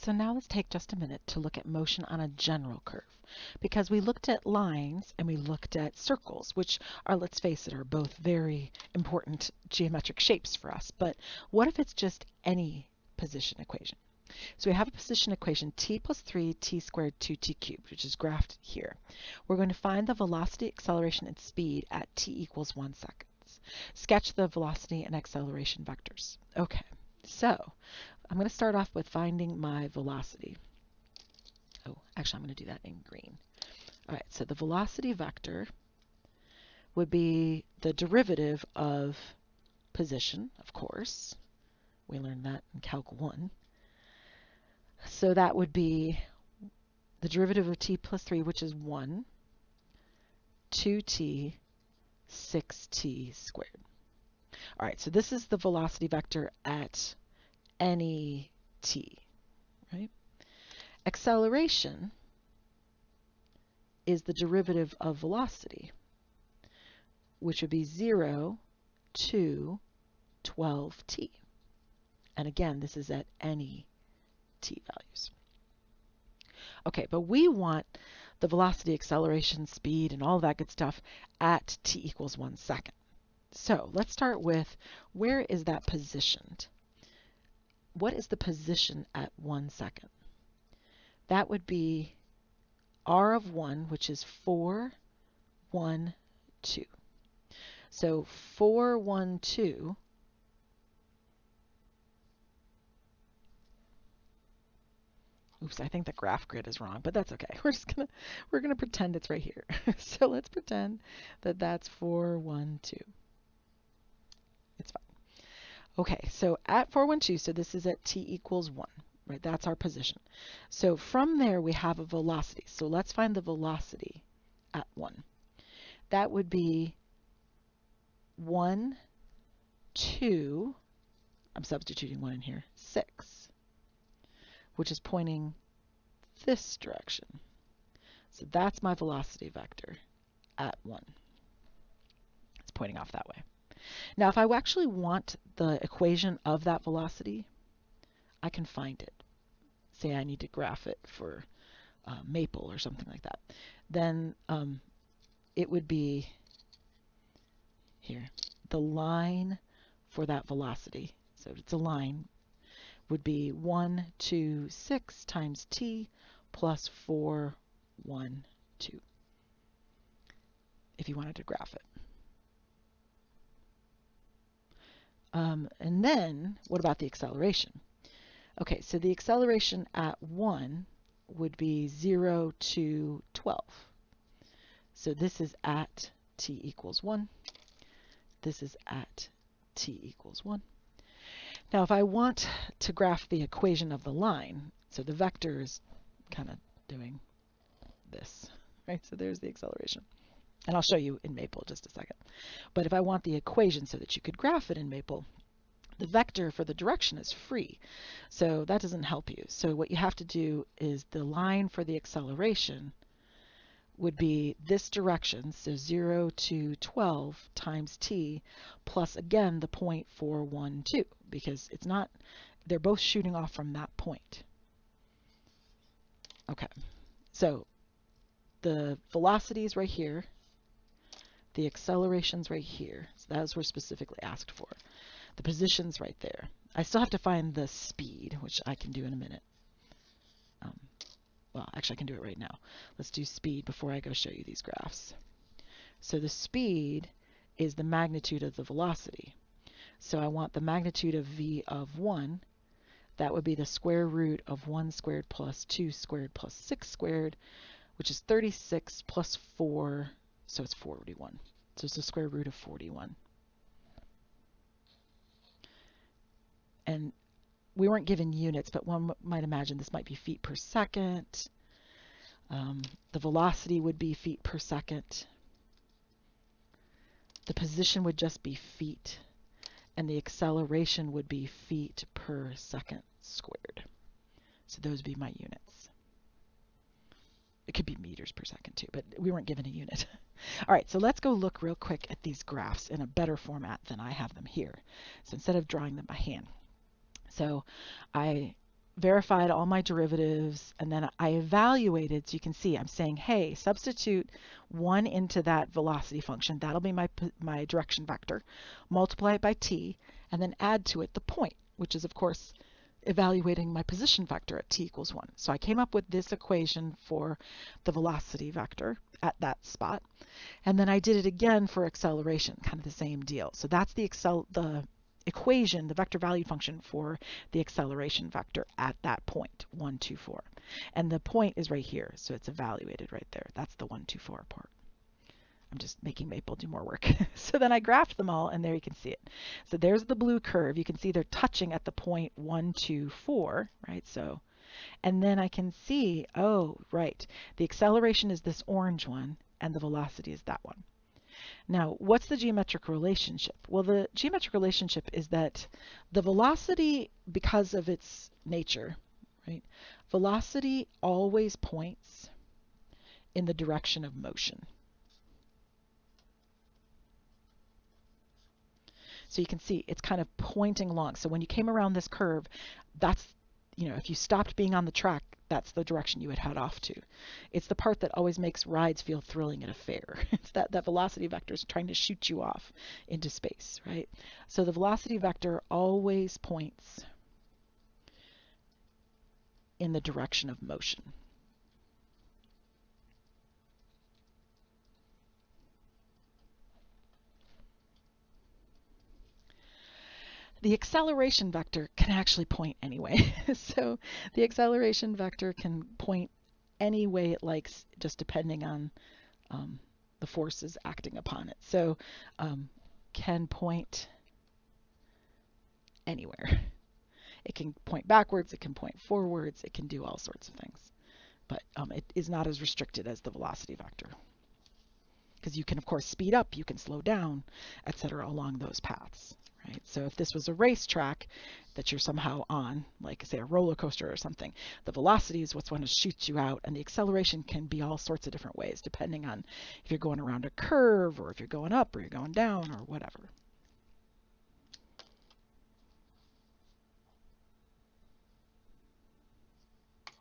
so now let's take just a minute to look at motion on a general curve, because we looked at lines and we looked at circles, which are, let's face it, are both very important geometric shapes for us. But what if it's just any position equation? So we have a position equation, t plus 3 t squared 2t cubed, which is graphed here. We're going to find the velocity, acceleration, and speed at t equals 1 second. Sketch the velocity and acceleration vectors. Okay, so I'm going to start off with finding my velocity. Oh, actually, I'm going to do that in green. All right, so the velocity vector would be the derivative of position, of course. We learned that in Calc 1. So that would be the derivative of t plus 3, which is 1, 2t, 6t squared. All right, so this is the velocity vector at any t, right? Acceleration is the derivative of velocity, which would be 0 to 12t. And again, this is at any t values. Okay, but we want the velocity, acceleration, speed, and all that good stuff at t equals 1 second. So let's start with, where is that positioned? What is the position at 1 second? That would be r of 1, which is 4, 1, 2. So 4, 1, 2 oops, I think the graph grid is wrong, but that's okay. We're gonna pretend it's right here. So let's pretend that that's 4, 1, 2. It's fine. Okay, so at 4, 1, 2, so this is at t equals 1, right? That's our position. So from there we have a velocity. So let's find the velocity at 1. That would be 1, 2, I'm substituting 1 in here, 6, which is pointing this direction. So that's my velocity vector at 1. It's pointing off that way. Now, if I actually want the equation of that velocity, I can find it. Say I need to graph it for maple or something like that. Then it would be here. The line for that velocity, so it's a line, would be 1, 2, 6 times t plus 4, 1, 2, if you wanted to graph it. And then, what about the acceleration? Okay, so the acceleration at 1 would be 0 to 12. So this is at t equals 1. This is at t equals 1. Now, if I want to graph the equation of the line, so the vector is kind of doing this, right? So there's the acceleration. And I'll show you in maple in just a second. But if I want the equation so that you could graph it in maple, the vector for the direction is free. So that doesn't help you. So what you have to do is the line for the acceleration would be this direction, so 0 to 12 times t, plus again the 0.412, because it's not, they're both shooting off from that point. Okay, so the velocity is right here, the acceleration's right here, so that's what we're specifically asked for. The position's right there. I still have to find the speed, which I can do in a minute. Well, actually I can do it right now. Let's do speed before I go show you these graphs. So the speed is the magnitude of the velocity. So I want the magnitude of v of 1. That would be the square root of 1 squared plus 2 squared plus 6 squared, which is 36 plus 4, so it's 41. So it's the square root of 41. And we weren't given units, but one might imagine this might be feet per second. The velocity would be feet per second. The position would just be feet. And the acceleration would be feet per second squared. So those would be my units. It could be meters per second too, but we weren't given a unit. All right, so let's go look real quick at these graphs in a better format than I have them here. So instead of drawing them by hand. So I verified all my derivatives, and then I evaluated. So you can see I'm saying, hey, substitute 1 into that velocity function. That'll be my direction vector. Multiply it by t, and then add to it the point, which is, of course, evaluating my position vector at t equals 1. So I came up with this equation for the velocity vector at that spot. And then I did it again for acceleration, kind of the same deal. So that's the equation, the vector value function for the acceleration vector at that point, 1, 2, 4. And the point is right here, so it's evaluated right there. That's the 1, 2, 4 part. I'm just making Maple do more work. So then I graphed them all, and there you can see it. So there's the blue curve. You can see they're touching at the point 1, 2, 4, right? So, and then I can see, oh, right, the acceleration is this orange one, and the velocity is that one. Now, what's the geometric relationship? Well, the geometric relationship is that the velocity, because of its nature, right, velocity always points in the direction of motion. So you can see it's kind of pointing along. So when you came around this curve, that's, if you stopped being on the track, that's the direction you would head off to. It's the part that always makes rides feel thrilling at a fair. It's that velocity vector is trying to shoot you off into space, right? So the velocity vector always points in the direction of motion. The acceleration vector can actually point anyway. So the acceleration vector can point any way it likes, just depending on the forces acting upon it. So can point anywhere. It can point backwards, it can point forwards, it can do all sorts of things. But it is not as restricted as the velocity vector. Because you can, of course, speed up, you can slow down, etc. along those paths. Right? So if this was a racetrack that you're somehow on, like say a roller coaster or something, the velocity is what's going to shoot you out, and the acceleration can be all sorts of different ways, depending on if you're going around a curve, or if you're going up, or you're going down, or whatever.